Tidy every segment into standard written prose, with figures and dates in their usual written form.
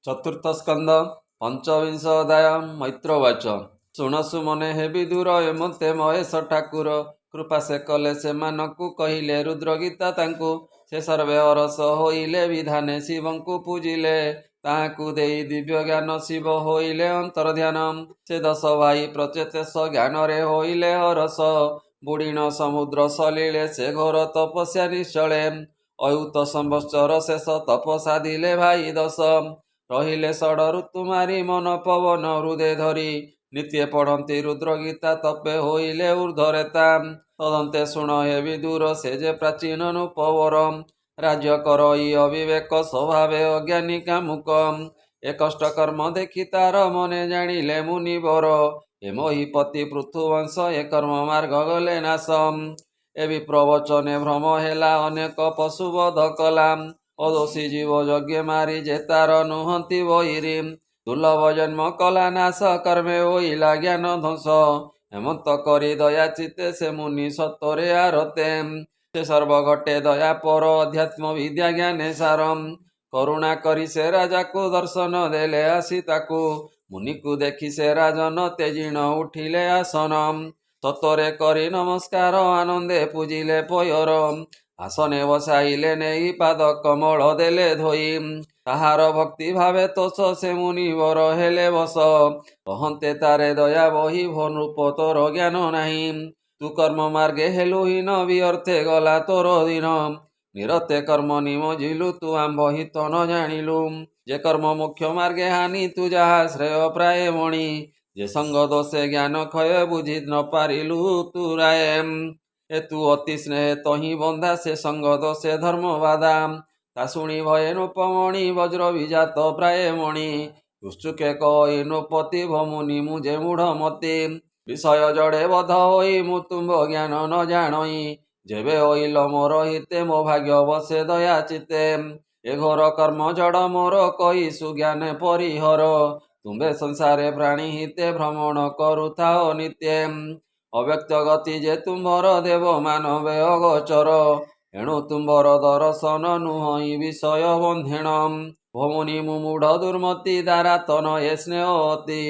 चतुर्थ स्कंद पंचविंश अध्याय मैत्रवाच शुणसु मने हे विदुर एमते महेश ठाकुर कृपा से कले से मानकु कहिले रुद्रगीता तांकु से सर्वे हरस होइले विधाने शिवंकु पूजिले ताहाकु देई दिव्य ज्ञान शिव होइले अंतर ध्यान से दश भाई प्रचेतेश ज्ञान रे होइले हरस बुड़ीण समुद्र सलिले से घोर तपस्या निश्चले अयुत संवत्सर शेष तप साधिले भाई दश रहिले षड ऋतु मारी मन पवन हृदय धरी नित्य पढ़ती रुद्रगीता तपे होइले ऊर्ध्वरेता तदंते शुण हे विदुर से जे प्राचीन नुपवर राज्य कर अविवेक स्वभावे अज्ञानी कामुक ए कष्ट कर्म देखि तार मने जानिले मुनिवर ए मोहिपति पृथुवंश ए कर्म मार्ग गले नाशम ए विप्रवचने भ्रम हेला अनेक पशुवध कला अदोषी जीव यज्ञ मारी जे तार नुहंती बहिरी दुर्लभ जन्म कला नाश कर्मे होइला ज्ञान ध्वंस हेमंत करी दया चिते से मुनि सत्तरे आरते से सर्व घटे दया पर अध्यात्म विद्या ज्ञाने सारम करुणा करी से राजा को दर्शन देले आसी ताकू मुनि को देखी से राजन तेजिण उठिले आसनम सत्तरे करी नमस्कार आनंदे पूजिले पयर आसने बसाइले नेई पाद कमल देले धोई ताहार भक्ति भावे तोष से मुनिवर हेले बस कहन्ते तारे दया बही भनूप तोर ज्ञान नाही तू कर्म मार्गे हेलु हीन व्यर्थे गला तोर दिन निरते कर्म निमजिलु तू आंब हित न जानिलु जे कर्म मुख्य मार्गे हानि तू जहा श्रेय प्राय मणि जे संग दोषे ज्ञान क्षय बुझी न पारिलु तू राय ए तू अति स्नेह तही बंधा से संग दोषे धर्म बाधा ता शुणी भये नृपमणि वज्र विजात प्राय मणि दुष्चुके कही नृपति भमुनि मुझे मूढ़ मति विषय जड़े बध होई मु तुम्ब ज्ञान न जानई जेबे होइल मोर हिते मो भाग्य बसे दया चिते ए घोर कर्म जड़ मोर कही सुज्ञाने परिहर तुम्बे संसारे प्राणी हिते भ्रमण करुथाओ नित्ये अव्यक्त गति जे तुम्बर देव मानव अगोचर एणु तुम्बर दर्शन नुहई विषय बंधेण भमुनि मुमूढ़ दुर्मति द्वारा तन ए स्नेह अति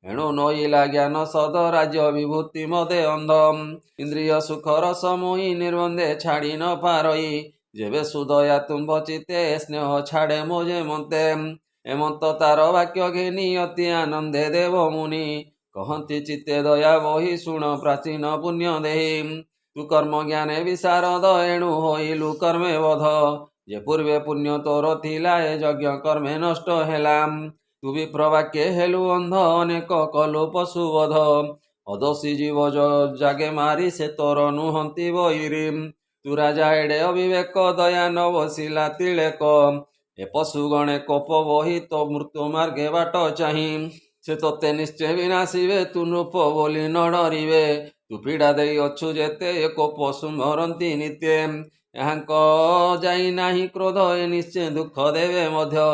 एणु नईला ज्ञान सद राज्य विभूति मदे अंधम इंद्रिय सुख रस मोहि निर्बंधे छाड़ी न पारई जेबे सुदया तुम्ब चिते स्नेह छाड़े मोजे मते एमंत तार वाक्य घेनी अति आनंदे देव मुनि कहन्ति चित्ते दया बही शुण प्राचीन पुण्य देहि तू कर्म ज्ञाने विशारद एणु होइलु कर्मे बध जे पूर्वे पुण्य तोर थिला ए यज्ञ कर्मे नष्ट हेलाम तू विप्रवाक्ये हेलु अंध अनेक कलु पशुवध अदोषी जीव जागे मारी से तोर नुहंती बहिरीम तू राजा एडे अविवेक दया न बसिला तिलेक ए पशु गणे कोप बही तो मृत्यु मार्गे बाट चाही से तोते निश्चय विनाशिवे तू नृप बोली न डरिवे तू पीड़ा देई अछु जेते एक पशु मरंती नित्ये एहांक जाई नाही क्रोध ए निश्चय दुख देवे मध्य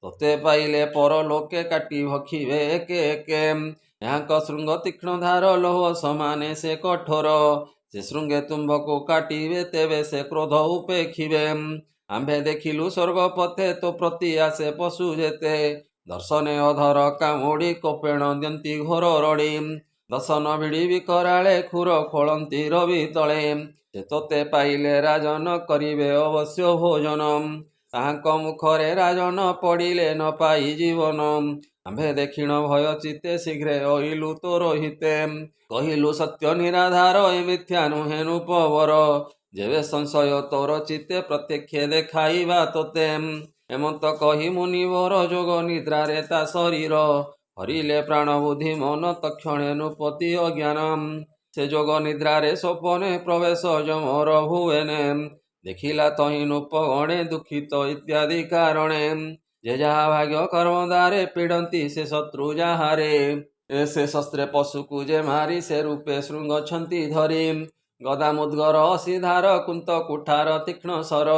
तोते पाइले पर लोके काटी भक्षिवे एके एके एहांक शृंग तीक्ष्ण धार लोह समाने से कठोर से शृंगे तुम्बको काटिवे तेवे से क्रोध उपेक्षिवे आंभे देखिलु स्वर्ग पथे तो प्रति आसे पशु जेते दर्शने अधर कामुड़ी कोपेण दियंती घोर रड़ी दर्शन भिड़ी विकराले खुर खोलंती रवि तले से तोते पाइले राजन करिवे अवश्य भोजन ताहांक मुखरे राजन पड़िले न पाई जीवन आंभे देखिण भय चिते शीघ्रे अइलु तोर हिते कहिलु सत्य निराधार ए मिथ्या नुहे नुपवर जेबे संशय तोर चिते प्रत्यक्ष देखाइबा तोते एमंत कही मुनिवर जोग निद्रारे ता शरीर हरिले प्राण बुद्धि मन तक्षणे नुपति अज्ञानम से जोग निद्रारे स्वपने प्रवेश जमर भुवेने देखिला तही नुपगणे दुखित इत्यादि कारणे जे जहा भाग्य कर्मदारे पीड़ंती से शत्रु जाहारे ऐसे शस्त्रे पशु को जे मारी से रूपे शृंग छंती धरी गदा मुद्गर असिधार कुंत कुठार तीक्ष्ण सर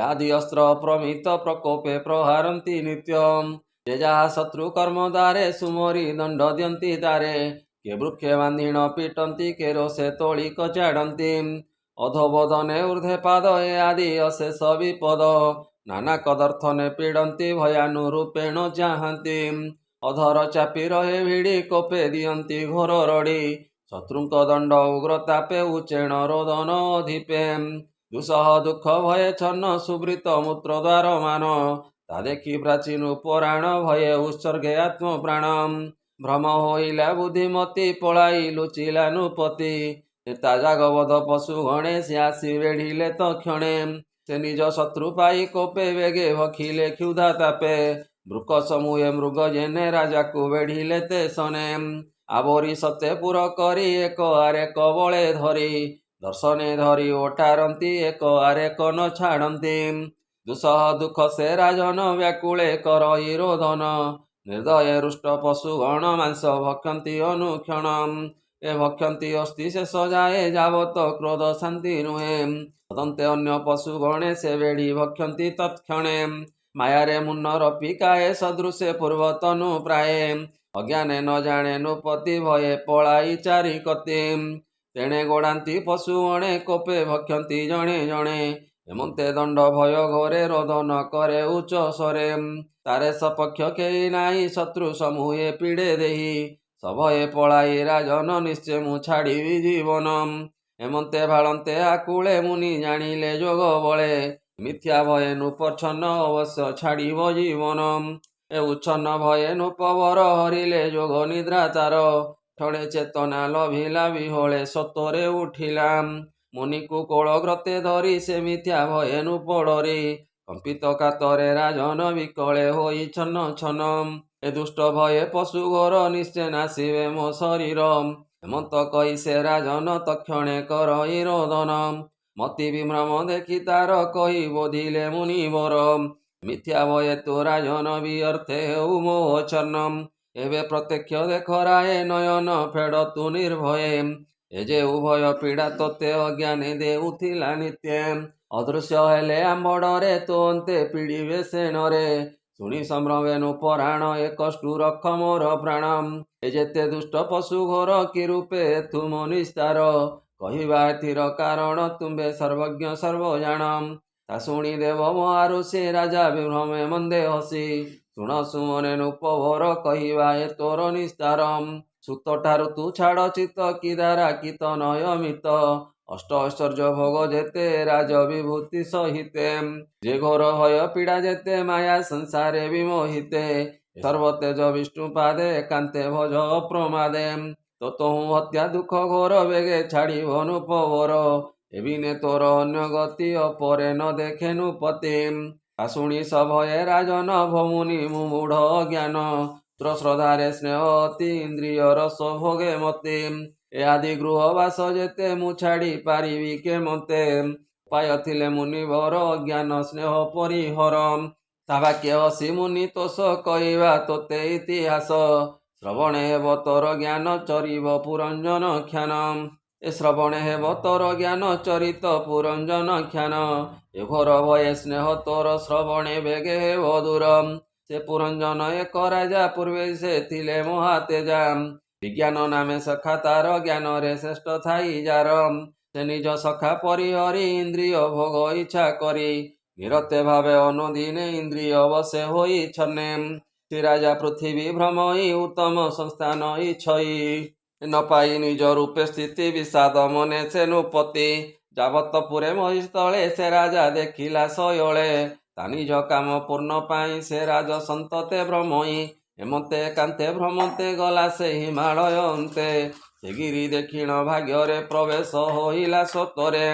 आदि अस्त्र प्रमित प्रकोपे प्रहारंती नित्यम जे जहा शत्रु कर्म द्वारे सुमरी दंड दियंती तारे के वृक्षे बांधीण पीटंती के रोषे तोड़ी कचाड़ती अधोबदने ऊर्ध्वे पाद ए आदि अशेष विपद ନାନା କଦର୍ଥନେ ପୀଡ଼ନ୍ତି ଭୟାନୁରୂପେଣ ଚାହାନ୍ତି। ଅଧର ଚାପି ରହେ ଭିଡ଼ି କୋପେ ଦିଅନ୍ତି ଘୋର ରଡ଼ି। ଶତ୍ରୁଙ୍କ ଦଣ୍ଡ ଉଗ୍ରତାପେ ଉଚ୍ଚେଣ ରୋଦନ ଅଧିପେ। ଦୁଃସହ ଦୁଃଖ ଭୟେ ଛନ୍ନ ସୁବୃତ ମୂତ୍ର ଦ୍ୱାର ମାନ। ତା ଦେଖି ପ୍ରାଚୀନ ପୁରାଣ ଭୟେ ଉତ୍ସର୍ଗେ ଆତ୍ମପ୍ରାଣ। ଭ୍ରମ ହୋଇଲା ବୁଦ୍ଧିମତି ପଳାଇ ଲୁଚିଲା ନୃପତି। ତା ଜାଗବଧ ପଶୁ ଗଣେ ସେ ଆସି ବେଢ଼ିଲେ ତକ୍ଷଣେ। ସେ ନିଜ ଶତ୍ରୁ ପାଇ କୋପେ ବେଗେ ଭଖିଲେ କ୍ଷୁଧା ତାପେ। ବୃକ ସମୂହେ ମୃଗ ଜେନେ ରାଜାକୁ ବେଢ଼ିଲେ ତେସନେ। ଆବୋରି ସତେ ପୁର କରି ଏକ ଆରେକ ବଳେ ଧରି। ଦର୍ଶନେ ଧରି ଓଟାରନ୍ତି ଏକ ଆରେକ ନ ଛାଡ଼ନ୍ତି। ଦୁଃସହ ଦୁଃଖ ସେ ରାଜନ ବ୍ୟାକୁଳେ କରଇ ରୋଦନ। ନିର୍ଦୟ ରୁଷ୍ଟ ପଶୁ ଗଣ ମାଂସ ଭକ୍ଷନ୍ତି ଅନୁକ୍ଷଣ। ଏ ଭକ୍ଷନ୍ତି ଅସ୍ଥି ଶେଷ ଯାଏ ଯାବତ କ୍ରୋଧ ଶାନ୍ତି ନୁହେଁ। ତଦନ୍ତେ ଅନ୍ୟ ପଶୁ ଗଣେ ସେ ବେଢ଼ି ଭକ୍ଷନ୍ତି ତତ୍କ୍ଷଣେ। ମାୟାରେ ମୁନ୍ନର ପିକାଏ ସଦୃଶେ ପୂର୍ବତନୁ ପ୍ରାୟେ। ଅଜ୍ଞାନେ ନ ଜାଣେ ନୃପତି ଭୟେ ପଳାଇ ଚାରିକତି। ତେଣେ ଗୋଡ଼ାନ୍ତି ପଶୁ ଗଣେ କୋପେ ଭକ୍ଷନ୍ତି ଜଣେ ଜଣେ। ଏମନ୍ତେ ଦଣ୍ଡ ଭୟ ଘୋରେ ରୋଦନ କରେ ଉଚ୍ଚ ସ୍ୱରେ। ତାରେ ସପକ୍ଷ କେହି ନାହିଁ ଶତ୍ରୁ ସମୂହେ ପୀଡ଼େ ଦେହି। ସଭୟେ ପଳାଇ ରାଜନ ନିଶ୍ଚେ ମୁଁ ଛାଡ଼ିବି ଜୀବନ। ଏମନ୍ତେ ଭାଳନ୍ତେ ଆକୁଳେ ମୁନି ଜାଣିଲେ ଯୋଗ ବଳେ। ମିଥ୍ୟା ଭୟେ ନୃପଚ୍ଛନ୍ନ ଅବଶ୍ୟ ଛାଡ଼ିବ ଜୀବନ। ଏ ଉଚ୍ଛନ୍ନ ଭୟେ ନୃପବର ହରିଲେ ଯୋଗ ନିଦ୍ରା ତାର। କ୍ଷଣେ ଚେତନା ଲଭିଲା ବିହଳେ ସତରେ ଉଠିଲା। ମୁନିକୁ କୋଳଗ୍ରତେ ଧରି ସେ ମିଥ୍ୟା ଭୟେ ନୃପ ଡରି। କମ୍ପିତ କାତରେ ରାଜନ ବିକଳେ ହୋଇ ଛନ୍ନ ଛନ୍ନ। ଏ ଦୁଷ୍ଟ ଭୟେ ପଶୁ ଘୋର ନିଶ୍ଚେ ନାସିବେ ମୋ ଶରୀର। ହେମନ୍ତ କହି ସେ ରାଜନ ତକ୍ଷଣେ କରଇ ରୋଦନ। ମତି ବିଭ୍ରମ ଦେଖି ତାର କହି ବୋଧିଲେ ମୁନିବର। ମିଥ୍ୟା ଭୟେ ତୁ ରାଜନ ବିଅର୍ଥେ ହେଉ ମୋହଚ୍ଛନ୍ନ। ଏବେ ପ୍ରତ୍ୟକ୍ଷ ଦେଖ ରାୟେ ନୟନ ଫେଡ଼ ତୁ ନିର୍ଭୟେ। ଏ ଯେ ଉଭୟ ପୀଡ଼ା ତୋତେ ଅଜ୍ଞାନେ ଦେଉଥିଲା ନିତ୍ୟେ। ଅଦୃଶ୍ୟ ହେଲେ ଆମ୍ବଡ଼ରେ ତୋ ଅନ୍ତେ ପୀଡ଼ିବେ ସେ ନରେ। ଶୁଣି ସମ୍ଭ୍ରମେ ନୃପରାଣ ଏ କଷ୍ଟୁ ରଖ ମୋର ପ୍ରାଣ। ଏ ଯେତେ ଦୁଷ୍ଟ ପଶୁ ଘୋର କି ରୂପେ ତୁମ ନିସ୍ତାର। କହିବା ଏଥିର କାରଣ ତୁମ୍ଭେ ସର୍ବଜ୍ଞ ସର୍ବଜାଣ। ତା ଶୁଣି ଦେବ ମହାରୁଷି ରାଜା ବିଭ୍ରମେ ମନ୍ଦେ ହସି। ଶୁଣ ସୁମନେ ନୃପବର କହିବା ଏ ତୋର ନିସ୍ତାର। ସୁତଠାରୁ ତୁ ଛାଡ଼ ଚିତ୍ତ କି ଦ୍ୱାରା କି ତନୟ ମିତ। ଅଷ୍ଟ ଐଶ୍ୱର୍ଯ୍ୟ ଭୋଗ ଯେତେ ରାଜ ବିଭୂତି ସହିତେ। ଯେ ଘୋର ଭୟ ପୀଡ଼ା ଯେତେ ମାୟା ସଂସାରେ ବିମୋହିତେ। ସର୍ବତେଜ ବିଷ୍ଣୁ ପାଦେ ଏକାନ୍ତେ ଭଜ ଅପ୍ରମାଦେ। ତୋତହୁଁ ହତ୍ୟା ଦୁଃଖ ଘୋର ବେଗେ ଛାଡ଼ିବ ନୃପବର। ଏବିନେ ତୋର ଅନ୍ୟ ଗତି ଅପରେ ନ ଦେଖେ ନୃପତି। ତା ଶୁଣି ସଭୟେ ରାଜନ ଭମୁନି ମୁମୂଢ଼ ଅଜ୍ଞାନ। ଶ୍ରଦ୍ଧାରେ ସ୍ନେହ ଅତି ଇନ୍ଦ୍ରିୟ ରସ ଭୋଗେ ମତି। ଏ ଆଦି ଗୃହବାସ ଯେତେ ମୁଁ ଛାଡ଼ି ପାରିବି କେମନ୍ତେ। ଉପାୟ ଥିଲେ ମୁନିବର ଅଜ୍ଞାନ ସ୍ନେହ ପରିହର। ତା ବାକ୍ୟ ହସି ମୁନି ତୋଷ କହିବା ତୋତେ ଇତିହାସ। ଶ୍ରବଣେ ହେବ ତୋର ଜ୍ଞାନ ଚରିବ ପୁରଞ୍ଜନ ଖ୍ୟାନ। ଏ ଶ୍ରବଣେ ହେବ ତୋର ଜ୍ଞାନ ଚରିତ ପୁରଞ୍ଜନ ଖ୍ୟାନ। ଏ ଘୋର ଭୟେ ସ୍ନେହ ତୋର ଶ୍ରବଣେ ବେଗେ ହେବ ଦୂର। ସେ ପୁରଞ୍ଜନ ଏକ ରାଜା ପୂର୍ବେ ସେ ଥିଲେ ମହାତେଜା। ବିଜ୍ଞାନ ନାମେ ସଖା ତାର ଜ୍ଞାନରେ ଶ୍ରେଷ୍ଠ ଥାଇ ଯାର। ସେ ନିଜ ସଖା ପରିହରି ଇନ୍ଦ୍ରିୟ ଭୋଗ ଇଚ୍ଛା କରି। ନିରତେ ଭାବେ ଅନୁଦିନେ ଇନ୍ଦ୍ରିୟ ବସେ ହୋଇ ଛନେ। ଶ୍ରୀ ରାଜା ପୃଥିବୀ ଭ୍ରମଇ ଉତ୍ତମ ସଂସ୍ଥାନ ଇଚ୍ଛଇ। ନ ପାଇ ନିଜ ରୂପେ ସ୍ଥିତି ବିଷାଦ ମନେ ସେ ନୃପତି। ଯାବତ ପୁରେ ମହିଷ ତଳେ ସେ ରାଜା ଦେଖିଲା ସୟଳେ। ତା ନିଜ କାମ ପୂର୍ଣ୍ଣ ପାଇଁ ସେ ରାଜ ସନ୍ତତେ ଭ୍ରମଇ। ଏମନ୍ତେ ଏକାନ୍ତେ ଭ୍ରମନ୍ତେ ଗଲା ସେ ହିମାଳୟ ଅନ୍ତେ। ସେ ଗିରି ଦେଖିଣ ଭାଗ୍ୟରେ ପ୍ରବେଶ ହୋଇଲା ସତରେ।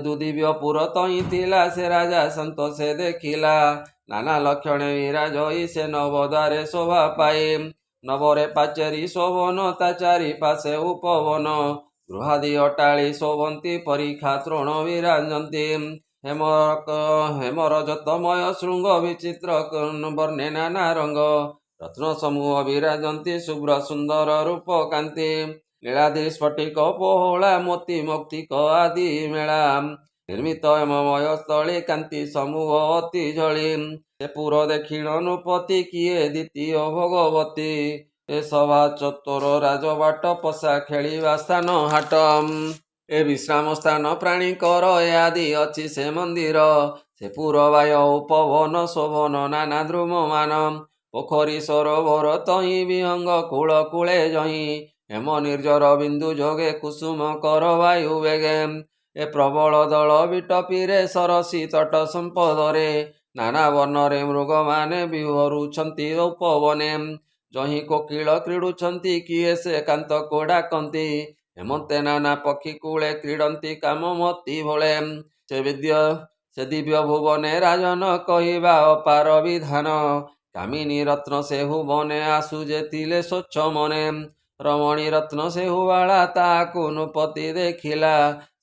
ଦୁଦିବ୍ୟ ପୁର ତହିଁ ଥିଲା ସେ ରାଜା ସନ୍ତ ସେ ଦେଖିଲା। ନାନା ଲକ୍ଷଣେ ବିରାଜଇ ସେ ନବଦ୍ୱାରେ ଶୋଭା ପାଇ। ନବରେ ପାଚେରୀ ଶୋଭନ ତା ଚାରି ପାଶେ ଉପବନ। ଗୃହାଦି ଅଟାଳି ଶୋଭନ୍ତି ପରୀକ୍ଷା ତୃଣ ବିରାଜନ୍ତି। ହେମରଜତମୟ ଶୃଙ୍ଗ ବିଚିତ୍ର ବର୍ଣ୍ଣେ ନାନା ରଙ୍ଗ। ରତ୍ନ ସମୂହ ବିରାଜନ୍ତି ଶୁଭ୍ର ସୁନ୍ଦର ରୂପ କାନ୍ତି। ନୀଳାଦ୍ରି ସ୍ଫଟିକ ପୋହଳା ମୋତି ମୌକ୍ତିକ ଆଦି ମେଳା। ନିର୍ମିତ ହେମମୟ ସ୍ଥଳୀ କାନ୍ତି ସମୂହ ଅତି ଜଳି। ସେ ପୁର ଦେଖିଣ ନୃପତି କିଏ ଦ୍ୱିତୀୟ ଭଗବତୀ। ଏ ସଭା ଚତୁର ରାଜବାଟ ପଶା ଖେଳିବା ସ୍ଥାନ ହାଟ। ଏ ବିଶ୍ରାମ ସ୍ଥାନ ପ୍ରାଣୀଙ୍କର ଏ ଆଦି ଅଛି ସେ ମନ୍ଦିର। ସେ ପୁରବାୟ ଉପବନ ଶୋଭନ ନାନା ଦ୍ରୁମମାନ ପୋଖରୀ ସରୋବର ତହିଁ ବିହଙ୍ଗ କୂଳ କୂଳେ ଜହିଁ ହେମ ନିର୍ଜର ବିନ୍ଦୁ ଯୋଗେ କୁସୁମ କର ବାୟୁ ବେଗେ ଏ ପ୍ରବଳ ଦଳ ବିଟପିରେ ସରସୀ ତଟ ସମ୍ପଦରେ ନାନା ବର୍ଣ୍ଣରେ ମୃଗମାନେ ବିହରୁଛନ୍ତି ଉପବନେ ଜହିଁ କୋକିଳ କ୍ରୀଡୁଛନ୍ତି କିଏ ସେ କାନ୍ତକୁ ଡାକନ୍ତି ହେମନ୍ତେ ନାନା ପକ୍ଷୀ କୂଳେ କ୍ରୀଡ଼ନ୍ତି କାମମତି ଭଳେ ସେ ଦିବ୍ୟ ଭୁବନେ ରାଜନ କହିବା ଅପାର ବିଧାନ କାମିନୀ ରତ୍ନ ସେହୁ ବନେ ଆସୁ ଯେତିଲେ ସ୍ୱଚ୍ଛ ମନେ ରମଣୀ ରତ୍ନ ସେହୁ ବାଳା ତାହାକୁ ନୃପତି ଦେଖିଲା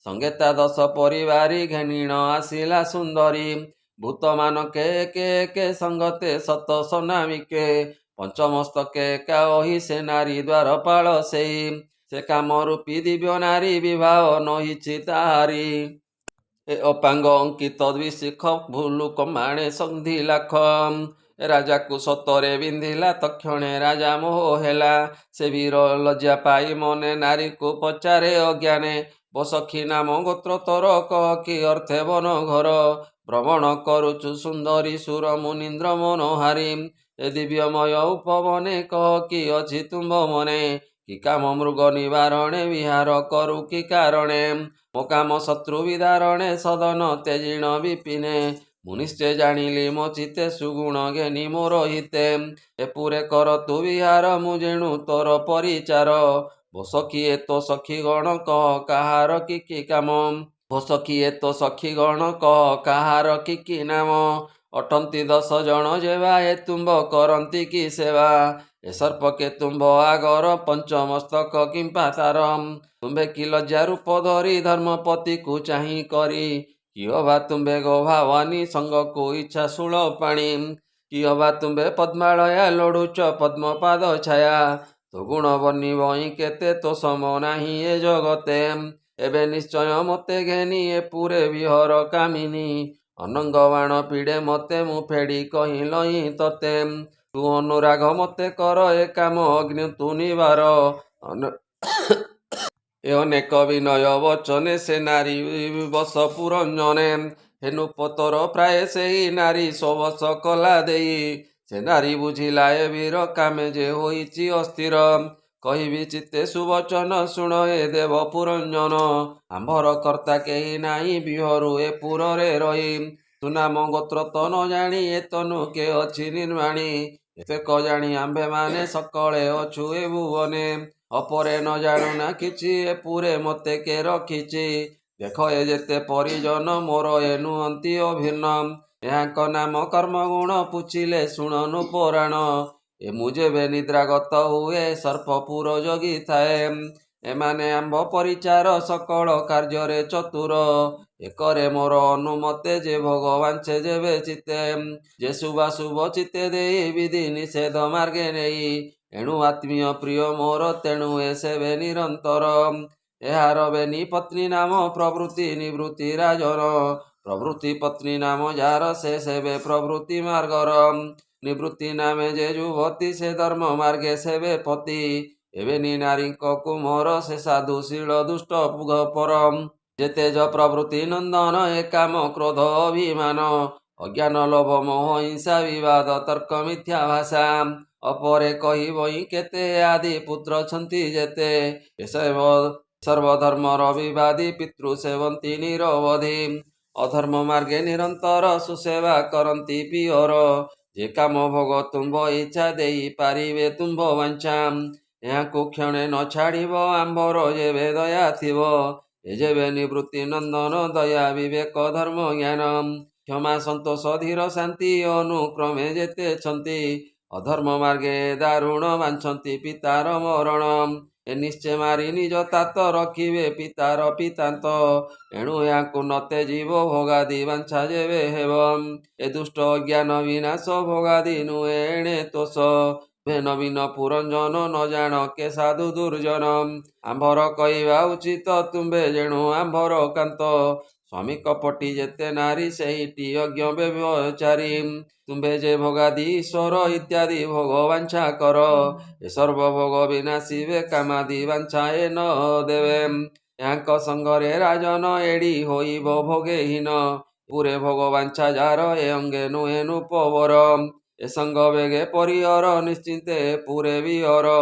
ସଙ୍ଗେ ତା 10 ପରିବାରୀ ଘେନିଣ ଆସିଲା ସୁନ୍ଦରୀ ଭୂତମାନ କେ ସଙ୍ଗତେ ସତ ସନାମିକେ ପଞ୍ଚମସ୍ତକେ କାହି ସେ ନାରୀ ଦ୍ୱାରପାଳ ସେଇ ସେ କାମରୂପୀ ଦିବ୍ୟ ନାରୀ ବିବାହ ନହିଛି ତାହାରି ଏ ଅପାଙ୍ଗ ଅଙ୍କିତ ଦ୍ୱିଶିଖ ଭୁଲୁ କମାଣେ ସନ୍ଧି ଲାଖ ରାଜାକୁ ସତରେ ବିନ୍ଧିଲା ତକ୍ଷଣେ ରାଜା ମୋହ ହେଲା ସେ ବୀର ଲଜ୍ଜା ପାଇ ମନେ ନାରୀକୁ ପଚାରେ ଅଜ୍ଞାନେ ବସଖୀ ନାମ ଗୋତ୍ର ତୋର କହ କି ଅର୍ଥେ ବନ ଘର ଭ୍ରମଣ କରୁଛୁ ସୁନ୍ଦରୀ ସୁର ମୁନୀନ୍ଦ୍ର ମନୋହାରୀ ଏ ଦିବ୍ୟମୟ ଉପବନେ କହ କି ଅଛି ତୁମ୍ଭ ମନେ କି କାମ ମୃଗ ନିବାରଣେ ବିହାର କରୁ କି କାରଣେ ମୋ କାମ ଶତ୍ରୁ ବିଦାରଣେ ସଦନ ତେଜିଣ ବିପିନେ ମୁଁ ନିଶ୍ଚୟ ଜାଣିଲି ମୋ ଚିତେ ସୁଗୁଣ ଘେନି ମୋର ହିତେ ଏପୁରେ କର ତୁ ବିହାର ମୁଁ ଯେଣୁ ତୋର ପରିଚାର ଭୋ ସଖୀ ଏ ତୋ ସଖୀ ଗଣ କହ କାହାର କି କାମ ଭୋ ସଖୀ ଏ ତୋ ସଖୀ ଗଣ କହ କାହାର କି ନାମ ଅଟନ୍ତି 10 ଜଣ ଯେବା ଏ ତୁମ୍ଭ କରନ୍ତି କି ସେବା ଏ ସର୍ପକେ ତୁମ୍ଭ ଆଗର ପଞ୍ଚମସ୍ତକ କିମ୍ପା ତାର ତୁମ୍ଭେ କି ଲଜ୍ଜା ରୂପ ଧରି ଧର୍ମପତିକୁ ଚାହିଁ କରି କିଅ ବା ତୁମ୍ଭେ ଗୋ ଭାବାନୀ ସଙ୍ଗକୁ ଇଚ୍ଛା ଶୂଳ ପାଣି କିଅ ବା ତୁମ୍ଭେ ପଦ୍ମାଳୟା ଲୋଡୁଛ ପଦ୍ମପାଦ ଛାୟା ତୋ ଗୁଣ ବର୍ଣ୍ଣିବଇଁ କେତେ ତୋ ସମ ନାହିଁ ଏ ଜଗତେ ଏବେ ନିଶ୍ଚୟ ମୋତେ ଘେନି ଏ ପୁରେ ବିହର କାମିନୀ ଅନଙ୍ଗ ବାଣ ପିଡ଼େ ମୋତେ ମୁଁ ଫେଡ଼ି କହିଲଇଁ ତତେ ତୁ ଅନୁରାଗ ମୋତେ କର ଏ କାମ ଅଗ୍ନି ତୁ ନିବାର ଏ ଅନେକ ବିନୟ ବଚନେ ସେ ନାରୀ ବସ ପୁରଞ୍ଜନେ ହେନୁ ପତର ପ୍ରାୟ ସେହି ନାରୀ ସବସ କଲା ଦେଇ ସେ ନାରୀ ବୁଝିଲା ଏ ବୀର କାମେ ଯେ ହୋଇଛି ଅସ୍ଥିର କହିବି ଚିତ୍ତେ ସୁବଚନ ଶୁଣ ଏ ଦେବ ପୁରଞ୍ଜନ ଆମ୍ଭର କର୍ତ୍ତା କେହି ନାହିଁ ବିହରୁ ଏ ପୁରରେ ରହି ସୁନାମ ଗୋତ୍ର ତ ନ ଜାଣି ଏ ତନୁ କେ ଅଛି ନିର୍ମାଣୀ ଏତେ କ ଜାଣି ଆମ୍ଭେମାନେ ସକଳେ ଅଛୁ ଏ ଭୁବନେ ଅପରେ ନ ଜାଣୁନା କିଛି ଏ ପୁରେ ମୋତେ କେ ରଖିଛି ଦେଖ ଏ ଯେତେ ପରିଜନ ମୋର ଏ ନୁହନ୍ତି ଅଭିନ୍ନ ଏହାଙ୍କ ନାମ କର୍ମଗୁଣ ପୁଛିଲେ ଶୁଣନୁ ପୁରାଣ ଏ ମୁଁ ଯେବେ ନିଦ୍ରାଗତ ହୁଏ ସର୍ପପୁର ଜଗିଥାଏ ଏମାନେ ଆମ୍ଭ ପରିଚାର ସକଳ କାର୍ଯ୍ୟରେ ଚତୁର ଏକରେ ମୋର ଅନୁମତେ ଯେ ଭଗବାନ ଯେବେ ଚିତେ ଯେ ଶୁଭାଶୁଭ ଚିତେ ଦେଇ ବିଧି ନିଷେଧ ମାର୍ଗେ ନେଇ ଏଣୁ ଆତ୍ମୀୟ ପ୍ରିୟ ମୋର ତେଣୁ ଏ ସେବେ ନିରନ୍ତର ଏହାର ବେନି ପତ୍ନୀ ନାମ ପ୍ରଭୃତି ନିବୃତ୍ତି ରାଜର ପ୍ରଭୃତି ପତ୍ନୀ ନାମ ଯାହାର ସେ ସେବେ ପ୍ରଭୃତି ମାର୍ଗର ନିବୃତ୍ତି ନାମେ ଯେ ଯୁବତୀ ସେ ଧର୍ମ ମାର୍ଗେ ସେବେ ପତି ଏବେ ନି ନାରୀଙ୍କ କୁମର ସେ ସାଧୁ ଶୀଳ ଦୁଷ୍ଟ ପରମ ଯେ ତେଜ ପ୍ରଭୃତି ନନ୍ଦନ ଏ କାମ କ୍ରୋଧ ଅଭିମାନ ଅଜ୍ଞାନ ଲୋଭ ମୋହ ହିଂସା ବିବାଦ ତର୍କ ମିଥ୍ୟା ଭାଷା ଅପରେ କହିବଇଁ କେତେ ଆଦି ପୁତ୍ର ଅଛନ୍ତି ଯେତେ ସର୍ବଧର୍ମର ବିବାଦୀ ପିତୃ ସେବନ୍ତୀ ନିରବଧି ଅଧର୍ମ ମାର୍ଗେ ନିରନ୍ତର ସୁସେବା କରନ୍ତି ପିଅର ଯେ କାମ ଭୋଗ ତୁମ୍ଭ ଇଚ୍ଛା ଦେଇ ପାରିବେ ତୁମ୍ଭ ବାଞ୍ଛା ଏହାକୁ କ୍ଷଣେ ନ ଛାଡ଼ିବ ଆମ୍ଭର ଯେବେ ଦୟା ଥିବ ଏ ଯେବେ ନିବୃତ୍ତି ନନ୍ଦନ ଦୟା ବିବେକ ଧର୍ମ ଜ୍ଞାନ କ୍ଷମା ସନ୍ତୋଷ ଧୀର ଶାନ୍ତି ଅନୁକ୍ରମେ ଯେତେଛନ୍ତି ଅଧର୍ମ ମାର୍ଗେ ଦାରୁଣ ବାଞ୍ଛନ୍ତି ପିତାର ମରଣ ଏ ନିଶ୍ଚୟ ମାରି ନିଜ ତାତ ରଖିବେ ପିତାର ପିତାନ୍ତ ଏଣୁ ଏହାକୁ ନତେ ଯିବ ଭୋଗାଦି ବାଞ୍ଛା ଯେବେ ହେବ ଏ ଦୁଷ୍ଟ ଅଜ୍ଞାନ ବିନାଶ ଭୋଗାଦି ନୁହେଁ ଏଣେ ତୋଷ ନବୀନ ପୁରଞ୍ଜନ ନ ଜାଣ କେ ସାଧୁ ଦୁର୍ଜନ ଆମ୍ଭର କହିବା ଉଚିତ ତୁମ୍ଭେ ଯେଣୁ ଆମ୍ଭର କାନ୍ତ ସ୍ୱାମୀ କପଟି ଯେତେ ନାରୀ ସେଇଟି ଅଜ୍ଞ ବ୍ୟବଚାରୀ ତୁମ୍ଭେ ଯେ ଭୋଗାଦି ଈଶ୍ୱର ଇତ୍ୟାଦି ଭୋଗ ବାଞ୍ଛା କର ଏ ସର୍ବଭୋଗ ବିନାଶିବେ କାମାଦି ବାଞ୍ଛା ଏ ନ ଦେବେ ଏହାଙ୍କ ସଙ୍ଗରେ ରାଜନ ଏଡ଼ି ହୋଇବ ଭୋଗେହୀନ ପୁରେ ଭଗବାଞ୍ଚା ଯାର ଏ ଅଙ୍ଗେ ନୁହେଁ ନୂପବର ଏ ସଙ୍ଗ ବେଗେ ପରିହର ନିଶ୍ଚିନ୍ତେ ପୁରେ ବିହର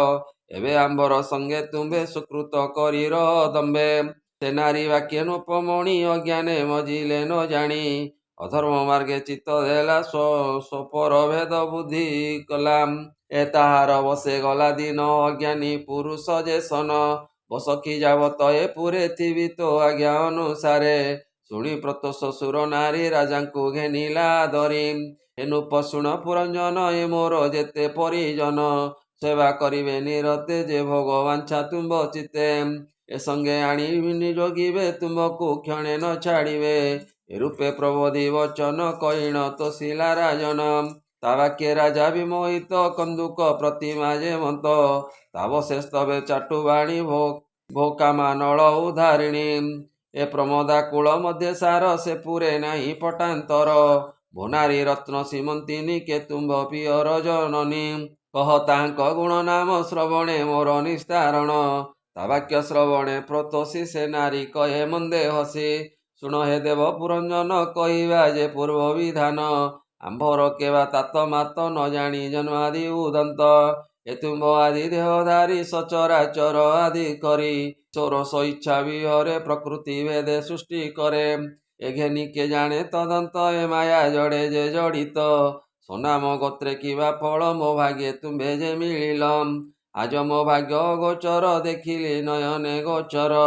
ଏବେ ଆମ୍ବର ସଙ୍ଗେ ତୁମ୍ଭେ ସୁକୃତ କରିର ଦମ୍ଭେ ସେ ନାରୀ ବାକ୍ୟେ ନୂପମଣି ଅଜ୍ଞାନେ ମଜିଲେ ନ ଜାଣି ଅଧର୍ମ ମାର୍ଗେ ଚିତ୍ତ ଦେଲା ସ୍ୱପର ଭେଦ ବୁଦ୍ଧି କଲାମ୍ ଏ ତାହାର ବସେ ଗଲା ଦିନ ଅଜ୍ଞାନୀ ପୁରୁଷ ଯେ ସନ ବସଖୀ ଯାବତ ଏ ପୁରେ ଥିବି ତ ଆଜ୍ଞା ଅନୁସାରେ ଶୁଣି ପ୍ରତ ଶ୍ୱଶୁର ନାରୀ ରାଜାଙ୍କୁ ଘେନିଲା ଧରି ଏ ନୃପ ଶୁଣ ପୁରଞ୍ଜନ ଏ ମୋର ଯେତେ ପରିଜନ ସେବା କରିବେ ନିରତେ ଯେ ଭଗବାଞ୍ଚା ତୁମ୍ଭ ଚିତେ ଏ ସଙ୍ଗେ ଆଣି ନିଯୋଗିବେ ତୁମ୍ଭକୁ କ୍ଷଣେ ନ ଛାଡ଼ିବେ ଏ ରୂପେ ପ୍ରବୋଧି ବଚନ କହିଣ ତୋଷିଲା ରାଜନ ତା ବାକ୍ୟ ରାଜା ବିମୋହିତ କନ୍ଦୁକ ପ୍ରତିମା ଯେ ମନ୍ତ ତାବଶେସ୍ତବେ ଚାଟୁବାଣୀ ଭୋକାମା ନଳ ଉଦ୍ଧାରିଣୀ ଏ ପ୍ରମୋଦା କୂଳ ମଧ୍ୟ ସାର ସେ ପୁରେ ନାହିଁ ପଟାନ୍ତର ଭୋନାରୀ ରତ୍ନ ସୀମନ୍ତିନୀ କେ ତୁମ୍ଭ ପିୟର ଜନନୀ କହ ତାଙ୍କ ଗୁଣ ନାମ ଶ୍ରବଣେ ମୋର ନିସ୍ତାରଣ ତା ବାକ୍ୟ ଶ୍ରବଣେ ପ୍ରତୋଷୀ ସେ ନାରୀ କହେ ମନ୍ଦେ ହସି ଶୁଣ ହେ ଦେବ ପୁରଞ୍ଜନ କହିବା ଯେ ପୂର୍ବ ବିଧାନ ଆମ୍ଭର କେବା ତାତ ମାତ ନ ଜାଣି ଜନ୍ମାଦି ଉଦନ୍ତ ଏ ତୁମ୍ଭ ଆଦି ଦେହଧାରୀ ସଚରାଚର ଆଦି କରି ଷୋଡ଼ଶ ଇଚ୍ଛା ବିହରେ ପ୍ରକୃତି ଭେଦେ ସୃଷ୍ଟି କରେ ଏ ଘେନି କେ ଜାଣେ ତଦନ୍ତ ଏ ମାୟା ଜଡ଼େ ଯେ ଜଡ଼ିତ ସୋନାମ ଗୋତ୍ରେ କିବା ଫଳ ମୋ ଭାଗ୍ୟେ ତୁମ୍ଭେ ଯେ ମିଳିଲ ଆଜ ମୋ ଭାଗ୍ୟ ଗୋଚର ଦେଖିଲି ନୟନେ ଗୋଚର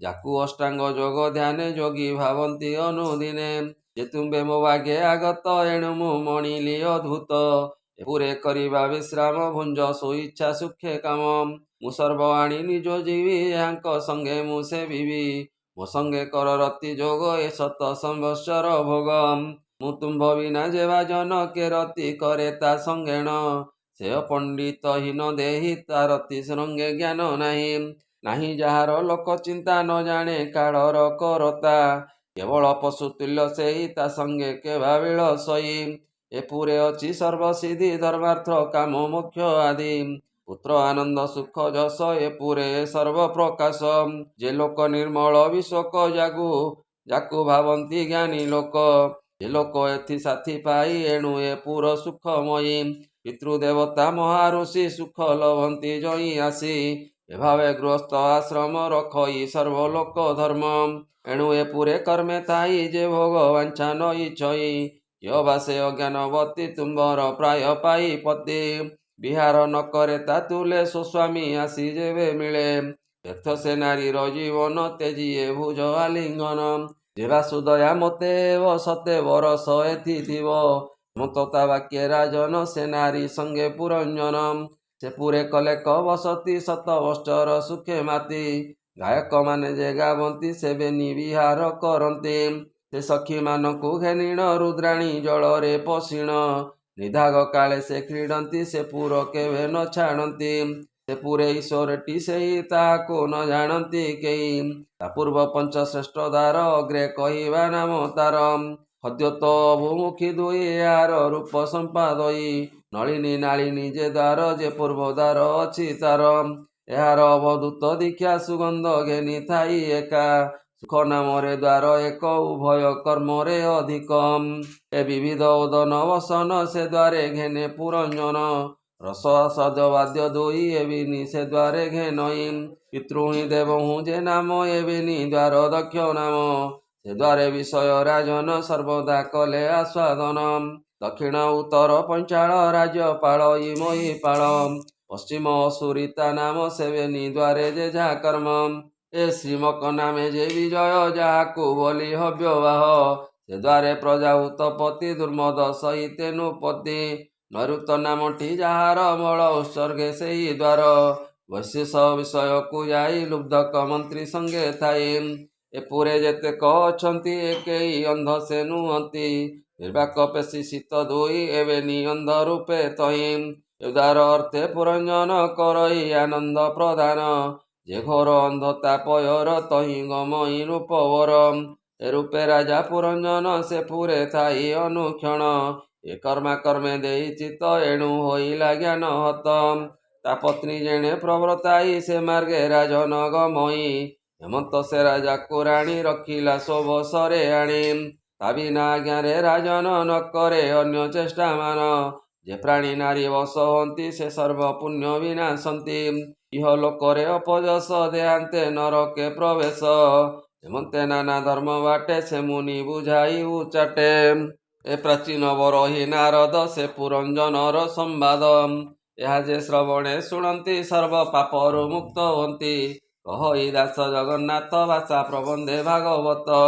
ଯାକୁ ଅଷ୍ଟାଙ୍ଗ ଯୋଗ ଧ୍ୟାନେ ଯୋଗୀ ଭାବନ୍ତି ଅନୁଦିନେ ଯେ ତୁମ୍ଭେ ମୋ ଭାଗ୍ୟେ ଆଗତ ଏଣୁ ମୁଁ ମଣିଲି ଅଦ୍ଭୁତ ପୁରେ କରିବା ବିଶ୍ରାମ ଭୁଞ୍ଜ ସୁଇଚ୍ଛା ସୁଖେ କାମ ମୁଁ ସର୍ବ ଆଣି ନିଜ ଯିବି ଏହାଙ୍କ ସଙ୍ଗେ ମୁଁ ସେବିବି ମୋ ସଙ୍ଗେ କର ରତି ଯୋଗ ଏ ଶତ ସମ୍ବତ୍ସର ଭୋଗ ମୁଁ ତୁମ୍ଭ ବିନା ଯେ ଭାଜନ କେ ରତି କରେ ତା ସଙ୍ଗେଣ ସେ ପଣ୍ଡିତ ହୀନ ଦେହି ତା ରତି ସଙ୍ଗେ ଜ୍ଞାନ ନାହିଁ ନାହିଁ ଯାହାର ଲୋକ ଚିନ୍ତା ନ ଜାଣେ କାଳର କରତା କେବଳ ପଶୁ ତୁଲ୍ୟ ସେହି ତା ସଙ୍ଗେ କେବା ବିଳସଇ ଏ ପୁରେ ଅଛି ସର୍ବସିଦ୍ଧି ଧର୍ମାର୍ଥ କାମ ମୋକ୍ଷ ଆଦି ପୁତ୍ର ଆନନ୍ଦ ସୁଖ ଯଶ ଏ ପୁରେ ସର୍ବ ପ୍ରକାଶ ଯେ ଲୋକ ନିର୍ମଳ ବିଶୋକ ଯାକୁ ଭାବନ୍ତି ଜ୍ଞାନୀ ଲୋକ ଯେ ଲୋକ ଏଥି ସାଥି ପାଇ ଏଣୁ ଏ ପୁର ସୁଖମୟୀ ପିତୃଦେବତା ମହାରୁଷି ସୁଖ ଲଭନ୍ତି ଜଇଁ ଆସି ଏଭାବେ ଗୃହସ୍ଥ ଆଶ୍ରମ ରଖଇ ସର୍ବଲୋକ ଧର୍ମ ଏଣୁ ଏ ପୁରେ କର୍ମେ ଥାଇ ଯେ ଭୋଗ ବାଞ୍ଛା ନଇ ଛଇ ୟବାସେ ଅଜ୍ଞାନବତୀ ତୁମ୍ଭର ପ୍ରାୟ ପାଇ ପତି ବିହାର ନ କରେ ତା ତୁଲେ ସ୍ୱସ୍ୱାମୀ ଆସି ଯେବେ ମିଳେ ବ୍ୟର୍ଥ ସେ ନାରୀର ଜୀବନ ତେଜିଏ ଭୁଜ ଆଲିଙ୍ଗନ ଯେ ବାସୁଦୟା ମୋତେ ସତେ ବରଷ ଏଥି ଥିବ ମତ ତା ବାକ୍ୟ ରାଜନ ସେ ନାରୀ ସଙ୍ଗେ ପୁରଞ୍ଜନ ସେ ପୁରେ କଲେକ ବସତି ଶତ ବର୍ଷର ସୁଖେ ମାତି ଗାୟକ ମାନେ ଯେ ଗାବନ୍ତି ସେବେ ନିବିହାର କରନ୍ତି ସେ ସଖୀମାନଙ୍କୁ ଘେନିଣ ରୁଦ୍ରାଣୀ ଜଳରେ ପଶିଣ ନିଧାଗ କାଳେ ସେ କ୍ରୀଡ଼ନ୍ତି ସେ ପୁର କେବେ ନ ଛାଡ଼ନ୍ତି ସେ ପୁରେ ଈଶ୍ୱରଟି ସେହି ତାହାକୁ ନ ଜାଣନ୍ତି କେହି ତା ପୂର୍ବ ପଞ୍ଚଶ୍ରେଷ୍ଠ ଦ୍ୱାର ଅଗ୍ରେ କହିବା ନାମ ତାର ହଦ୍ୟୋତ ଅଭୁମୁଖୀ ଦୁଇ ଏହାର ରୂପ ସମ୍ପାଦୟୀ ନଳିନୀ ନାଳିନୀ ଯେ ଦ୍ୱାର ଯେ ପୂର୍ବ ଦ୍ୱାର ଅଛି ତାର ଏହାର ଅବଧୂତ ଦୀକ୍ଷା ସୁଗନ୍ଧ ଘେନି ଥାଇ ଏକା ସୁଖ ନାମରେ ଦ୍ୱାର ଏକ ଉଭୟ କର୍ମରେ ଅଧିକ ଏ ବିବିଧ ଉଦନ ବସନ ସେ ଦ୍ୱାରେ ଘେନେ ପୁରଞ୍ଜନ ରସ ଆସ୍ୱାଦ ବାଦ୍ୟ ଦୁଇ ଏବିନି ସେ ଦ୍ୱାରେ ଘେନଇ ପିତୃହିଁ ଦେବହୁଁ ଯେ ନାମ ଏବିନି ଦ୍ୱାର ଦକ୍ଷ ନାମ ସେ ଦ୍ୱାରେ ବିଷୟ ରାଜନ ସର୍ବଦା କଲେ ଆସ୍ୱାଦନ ଦକ୍ଷିଣ ଉତ୍ତର ପଞ୍ଚାଳ ରାଜ୍ୟପାଳ ଇମଇ ପାଳ ପଶ୍ଚିମ ଅସୁରିତା ନାମ ସେବେନି ଦ୍ୱାରେ ଯେ ଯାହା କର୍ମ ଏ ଶ୍ରୀମକ ନାମେ ଯେ ବିଜୟ ଯାହାକୁ ବୋଲି ହବ୍ୟବାହ ସେ ଦ୍ୱାରେ ପ୍ରଜା ଉତ୍ତପତି ଦୁର୍ମଦ ସହିତେ ନୃପତି ନୈଋତ ନାମଟି ଯାହାର ମଳ ଉତ୍ସର୍ଗେ ସେହି ଦ୍ୱାର ବୈଶେଷ ବିଷୟକୁ ଯାଇ ଲୁବ୍ଧକ ମନ୍ତ୍ରୀ ସଙ୍ଗେ ଥାଇ ଏ ପୁରେ ଯେତେକ ଅଛନ୍ତି ଏ କେହି ଅନ୍ଧ ସେ ନୁହନ୍ତି ନିର୍ବାକ ପେଶୀ ଶୀତ ଦୁଇ ଏବେ ନିଅନ୍ଧ ରୂପେ ତହିଁ ଉଦାର ଅର୍ଥେ ପୁରଞ୍ଜନ କରଇ ଆନନ୍ଦ ପ୍ରଦାନ ଯେ ଘୋର ଅନ୍ଧତା ପୟର ତହିଁ ଗମଇ ରୂପବର ଏ ରୂପେ ରାଜା ପୁରଞ୍ଜନ ସେ ପୁରେ ଥାଇ ଅନୁକ୍ଷଣ ଏ କର୍ମା କର୍ମେ ଦେଇ ଚିତ ଏଣୁ ହୋଇଲା ଜ୍ଞାନ ହତ ତା ପତ୍ନୀ ଯେଣେ ପ୍ରବ୍ରତାଇ ସେ ମାର୍ଗେ ରାଜନ ଗମଇ ହେମନ୍ତ ସେ ରାଜାକୁ ରାଣୀ ରଖିଲା ଶୋଭସରେ ଆଣି ତା ବିନା ଆଜ୍ଞାରେ ରାଜନ ନ କରେ ଅନ୍ୟ ଚେଷ୍ଟା ମାନ। ଯେ ପ୍ରାଣୀ ନାରୀ ବଶ ହୁଅନ୍ତି ସେ ସର୍ବ ପୁଣ୍ୟ ବିନାଶନ୍ତି। ଇହଲୋକରେ ଅପଯଶ ଦେହାନ୍ତେ ନରକେ ପ୍ରବେଶ। ଏମନ୍ତେ ନାନା ଧର୍ମ ବାଟେ ସେ ମୁନି ବୁଝାଇ ଉଚାଟେ। ଏ ପ୍ରାଚୀନ ବରହି ନାରଦ ସେ ପୁରଞ୍ଜନର ସମ୍ବାଦ। ଏହା ଯେ ଶ୍ରବଣେ ଶୁଣନ୍ତି ସର୍ବ ପାପରୁ ମୁକ୍ତ ହୁଅନ୍ତି। କହଇ ଦାସ ଜଗନ୍ନାଥ ଭାଷା ପ୍ରବନ୍ଧେ ଭାଗବତ।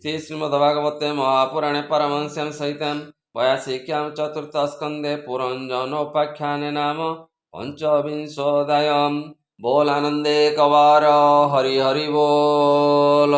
ଶ୍ରୀମଦ୍ଭାଗବତେ ମହାପୁରାଣେ ପାରମହଂସ୍ୟାं ସହିତାं बयासिक्यां चतुर्थ स्कंदे पुरंजनोपाख्याने नाम पंचविंशोऽध्यायः। बोल आनंदे कवार हरि हरि बोल।